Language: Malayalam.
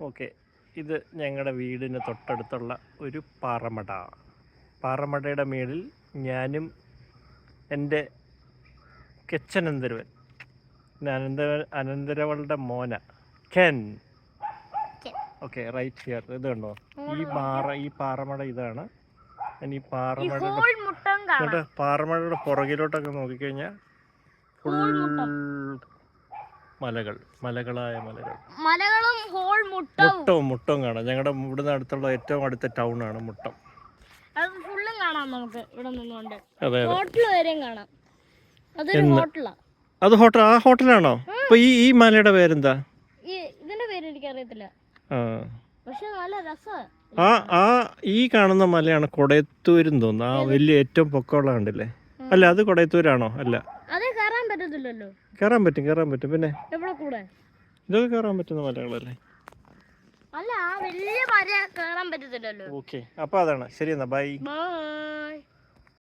ഓക്കെ, ഇത് ഞങ്ങളുടെ വീടിന് തൊട്ടടുത്തുള്ള ഒരു പാറമട. പാറമടയുടെ മേളിൽ ഞാനും എൻ്റെ കെച്ചനന്തരവൻ അനന്തരവളുടെ മോന കെൻ. Okay, right here. ഇത് കണ്ടോ, ഈ പാറമട ഇതാണ്. ഈ പാറമടയുടെ പുറകിലോട്ടൊക്കെ നോക്കിക്കഴിഞ്ഞാൽ ഫുൾ മലകളായ മലകളും മുട്ടവും കാണാം. ഞങ്ങളുടെ ഇവിടുന്ന് അടുത്തുള്ള ഏറ്റവും അടുത്ത ടൗൺ ആണ് മുട്ടം. ഫുള്ളും കാണാം നമുക്ക് ഇവിടെ നിന്നുകൊണ്ട്. അതെ, ഹോട്ടൽ വരെയും കാണാം. അതൊരു ഹോട്ടലാ. അത് ആ ഹോട്ടലാണോ? അപ്പൊ ഈ മലയുടെ പേരെന്താ? ഇതിന്റെ പേര് എനിക്ക് അറിയത്തില്ല, പക്ഷെ നല്ല രസമാണ്. ഈ കാണുന്ന മലയാണ് കൊടയത്തൂരെന്ന് തോന്നുന്നു. ആ വലിയ ഏറ്റവും പൊക്കമുള്ള കണ്ടില്ലേ? അല്ല, അത് കൊടയത്തൂരാണോ? അല്ല, അത് കയറാൻ പറ്റത്തില്ലല്ലോ. കയറാൻ പറ്റും. പിന്നെ കൂടെ ഇതൊക്കെ കയറാൻ പറ്റുന്ന മലകളല്ലേ? അല്ല, ആ വലിയ മല കയറാൻ പറ്റത്തില്ലല്ലോ. ഓക്കെ, അപ്പൊ അതാണ്. ശരി, എന്നാ ബൈ.